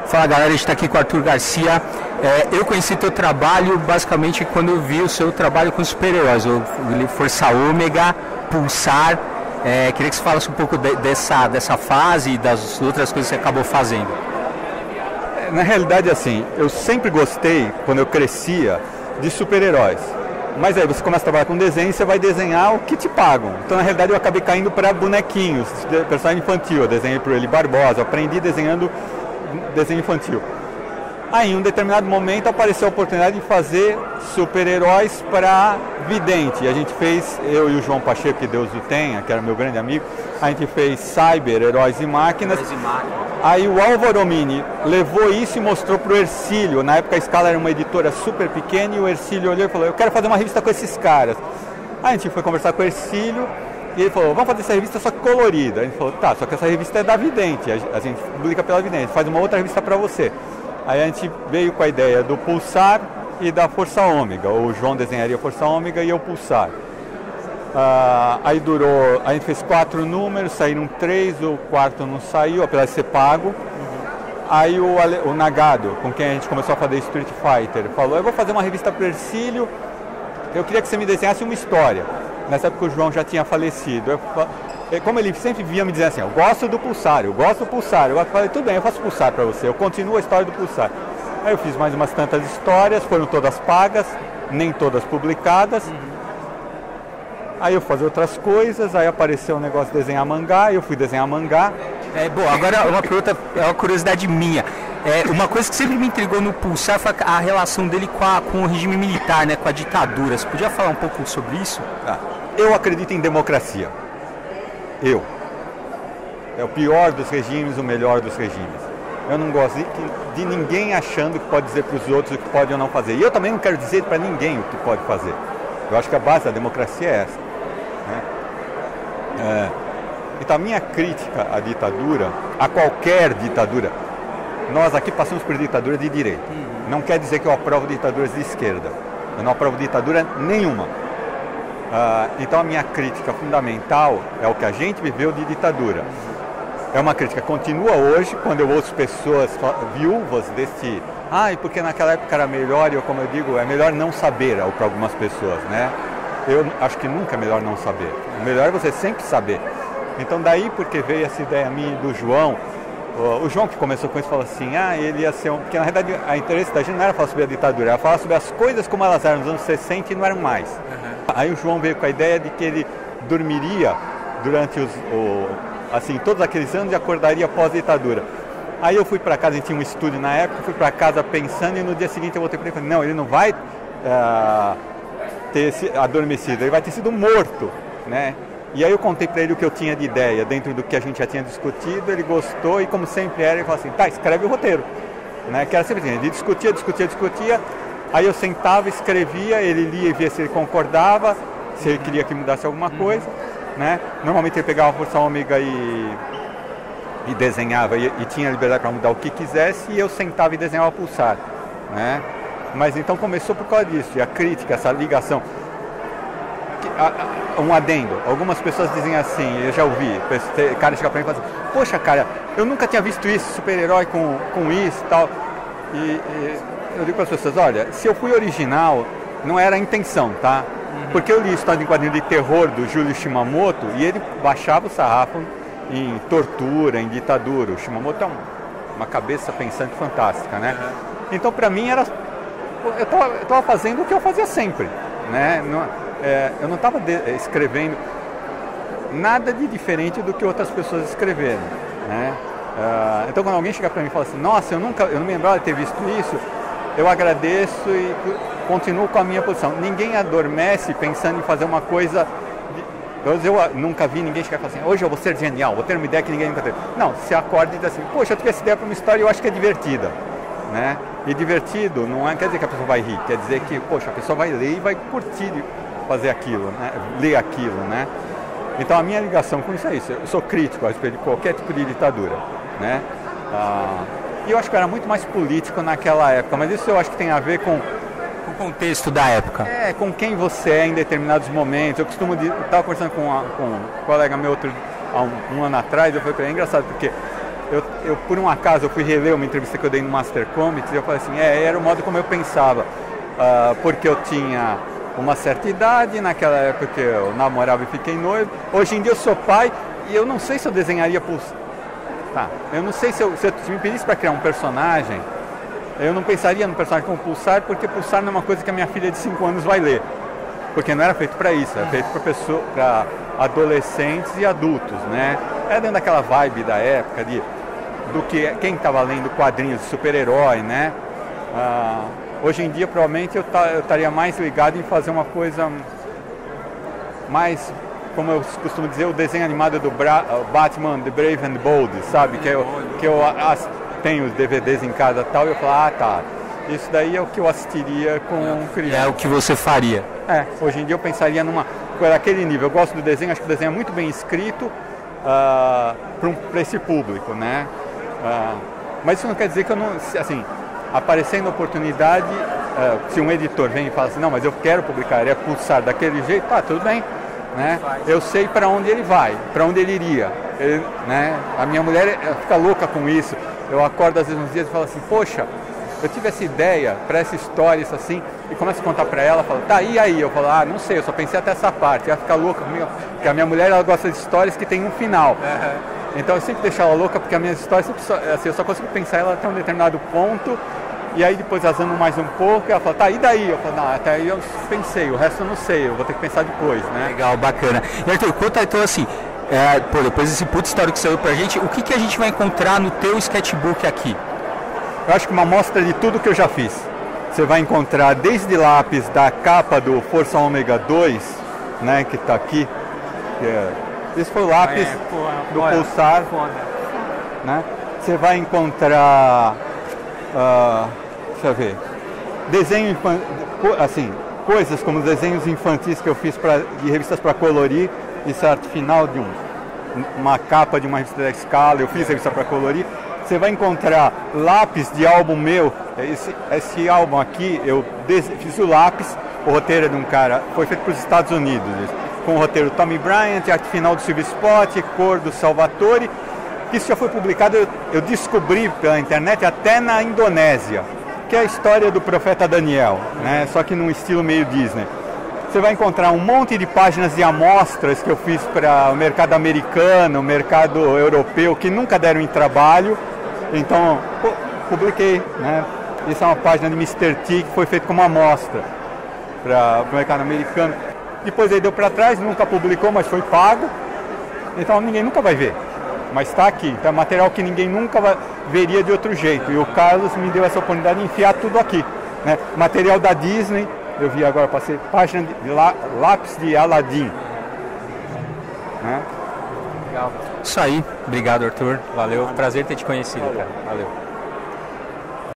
Fala galera, a gente está aqui com o Arthur Garcia. Eu conheci teu trabalho basicamente quando eu vi o seu trabalho com super-heróis, o Força Ômega, Pulsar. Queria que você falasse um pouco dessa fase e das outras coisas que você acabou fazendo. Na realidade, assim, eu sempre gostei, quando eu crescia, de super-heróis. Mas aí você começa a trabalhar com desenho e você vai desenhar o que te pagam. Então, na realidade, eu acabei caindo para bonequinhos, personagem infantil. Eu desenhei para o Eli Barbosa, aprendi desenhando desenho infantil. Aí, em um determinado momento, apareceu a oportunidade de fazer super-heróis para vidente. A gente fez, eu e o João Pacheco, que Deus o tenha, que era meu grande amigo, a gente fez Cyber, Heróis e Máquinas. Aí o Álvaro Omini levou isso e mostrou para o Hercílio. Na época a Scala era uma editora super pequena e o Hercílio olhou e falou, eu quero fazer uma revista com esses caras. Aí a gente foi conversar com o Hercílio e ele falou, vamos fazer essa revista só que colorida. A gente falou, tá, só que essa revista é da Vidente, a gente publica pela Vidente, faz uma outra revista para você. Aí a gente veio com a ideia do Pulsar e da Força Ômega. O João desenharia a Força Ômega e eu Pulsar. Aí durou, a gente fez 4 números, saíram 3, o quarto não saiu, apesar de ser pago. Aí o Nagado, com quem a gente começou a fazer Street Fighter, falou, eu vou fazer uma revista para o Hercílio, eu queria que você me desenhasse uma história. Nessa época o João já tinha falecido. Como ele sempre via me dizer assim, eu gosto do Pulsar, eu gosto do Pulsar. Eu falei, tudo bem, eu faço Pulsar para você, eu continuo a história do Pulsar. Aí eu fiz mais umas tantas histórias, foram todas pagas, nem todas publicadas. Aí eu fazia outras coisas, aí apareceu o negócio de desenhar mangá, eu fui desenhar mangá. Bom, agora uma pergunta, é uma curiosidade minha. Uma coisa que sempre me intrigou no Pulsar foi a relação dele com o regime militar, né, com a ditadura. Você podia falar um pouco sobre isso? Eu acredito em democracia. É o pior dos regimes, o melhor dos regimes. Eu não gosto de ninguém achando que pode dizer para os outros o que pode ou não fazer. E eu também não quero dizer para ninguém o que pode fazer. Eu acho que a base da democracia é essa. Né? Então a minha crítica à ditadura, a qualquer ditadura, nós aqui passamos por ditadura de direita. Não quer dizer que eu aprovo ditaduras de esquerda. Eu não aprovo ditadura nenhuma. Então a minha crítica fundamental é o que a gente viveu de ditadura. É uma crítica que continua hoje, quando eu ouço pessoas viúvas desse... porque naquela época era melhor, e como eu digo, é melhor não saber para algumas pessoas, né? Eu acho que nunca é melhor não saber. O melhor é você sempre saber. Então daí, porque veio essa ideia minha e do João, o João que começou com isso falou assim, ele ia ser porque na verdade o interesse da gente não era falar sobre a ditadura, era falar sobre as coisas como elas eram nos anos 60 e não eram mais. Aí o João veio com a ideia de que ele dormiria durante todos aqueles anos e acordaria pós-ditadura. Aí eu fui para casa, a gente tinha um estúdio na época, fui para casa pensando e no dia seguinte eu voltei para ele e falei, não, ele não vai ter adormecido, ele vai ter sido morto, né? E aí eu contei para ele o que eu tinha de ideia, dentro do que a gente já tinha discutido, ele gostou e como sempre era, ele falou assim, tá, escreve o roteiro, né? Que era sempre assim, ele discutia, aí eu sentava, escrevia, ele lia e via se ele concordava, se ele queria que mudasse alguma coisa, né? Normalmente ele pegava a Força Ômega e desenhava e tinha liberdade para mudar o que quisesse e eu sentava e desenhava Pulsar, né? Mas então começou por causa disso, e a crítica, essa ligação. Um adendo, algumas pessoas dizem assim, eu já ouvi, o cara chega para mim e fala assim, poxa cara, eu nunca tinha visto isso, super-herói com isso e tal. E eu digo para as pessoas, olha, se eu fui original, não era a intenção, tá? Porque eu li história em quadrinho de terror do Júlio Shimamoto e ele baixava o sarrafo em tortura, em ditadura. O Shimamoto é uma cabeça pensante fantástica, né? Então para mim era... Eu estava fazendo o que eu fazia sempre, né? Eu não estava escrevendo nada de diferente do que outras pessoas escreveram, né? Então quando alguém chega para mim e fala assim, nossa, eu não me lembrava de ter visto isso, eu agradeço e continuo com a minha posição. Ninguém adormece pensando em fazer uma coisa... Eu nunca vi ninguém chegar e falar assim, hoje eu vou ser genial, vou ter uma ideia que ninguém nunca teve. Não, se acorda e diz assim, poxa, eu tive essa ideia para uma história e eu acho que é divertida, né? E divertido não quer dizer que a pessoa vai rir, quer dizer que, poxa, a pessoa vai ler e vai curtir fazer aquilo, né? Ler aquilo, né? Então a minha ligação com isso é isso, eu sou crítico a respeito de qualquer tipo de ditadura, né? E eu acho que era muito mais político naquela época, mas isso eu acho que tem a ver com o contexto da época. Com quem você é em determinados momentos. Eu costumo... Estava conversando com um colega meu outro há um ano atrás, eu falei para ele, é engraçado, porque eu por um acaso, eu fui reler uma entrevista que eu dei no Master Comics, e eu falei assim, era o modo como eu pensava, porque eu tinha uma certa idade, naquela época que eu namorava e fiquei noivo, hoje em dia eu sou pai, e eu não sei se eu desenharia Tá, eu não sei se me pedisse para criar um personagem, eu não pensaria no personagem como Pulsar, porque Pulsar não é uma coisa que a minha filha de 5 anos vai ler. Porque não era feito para isso, era feito para adolescentes e adultos, né? Era dentro daquela vibe da época, quem estava lendo quadrinhos de super-herói, né? Hoje em dia, provavelmente, eu estaria mais ligado em fazer uma coisa mais, como eu costumo dizer, o desenho animado do Batman, The Brave and Bold, sabe? Que eu tenho os DVDs em casa e tal, e eu falo, tá, isso daí é o que eu assistiria com criança. É o que você faria. Hoje em dia eu pensaria numa coisa daquele nível. Eu gosto do desenho, acho que o desenho é muito bem escrito para esse público, né? Mas isso não quer dizer que eu não, assim, aparecendo a oportunidade, se um editor vem e fala assim, não, mas eu quero publicar, ele é Pulsar daquele jeito, tá, tudo bem. Né? Eu sei para onde ele vai, para onde ele iria. Né? A minha mulher fica louca com isso. Eu acordo às vezes uns dias e falo assim, poxa, eu tive essa ideia para essa história, isso assim, e começo a contar para ela, falo, tá, e aí? Eu falo, não sei, eu só pensei até essa parte. Ela fica louca comigo, porque a minha mulher ela gosta de histórias que tem um final. Então eu sempre deixo ela louca, porque as minhas histórias, assim, eu só consigo pensar ela até um determinado ponto, e aí depois azando mais um pouco, e ela fala, tá, e daí? Eu falo, não, até aí eu pensei, o resto eu não sei, eu vou ter que pensar depois, né? Legal, bacana. E Arthur, conta então assim, depois desse puto história que saiu pra gente, o que a gente vai encontrar no teu sketchbook aqui? Eu acho que uma amostra de tudo que eu já fiz. Você vai encontrar desde lápis da capa do Força Ômega 2, né, que está aqui. Esse foi o lápis do Pulsar. Né? Você vai encontrar, deixa eu ver, desenho assim, coisas como desenhos infantis que eu fiz de revistas para colorir. Isso é arte final de uma capa de uma revista da Scala, eu fiz revista para colorir. Você vai encontrar lápis de álbum meu. Esse álbum aqui, eu fiz o lápis, o roteiro é de um cara, foi feito para os Estados Unidos, com o roteiro Tommy Bryant, arte final do Silvio Spot, cor do Salvatore. Isso já foi publicado, eu descobri pela internet até na Indonésia, que é a história do profeta Daniel, né? Só que num estilo meio Disney. Você vai encontrar um monte de páginas de amostras que eu fiz para o mercado americano, o mercado europeu, que nunca deram em trabalho. Então, publiquei, né? Isso é uma página de Mr. T que foi feita como amostra para o mercado americano. Depois ele deu para trás, nunca publicou, mas foi pago. Então ninguém nunca vai ver. Mas está aqui. Então é material que ninguém nunca veria de outro jeito. E o Carlos me deu essa oportunidade de enfiar tudo aqui, né? Material da Disney, eu vi agora, passei página de lápis de Aladdin. Né? Legal. Isso aí. Obrigado, Arthur. Valeu. Prazer ter te conhecido, cara. Valeu.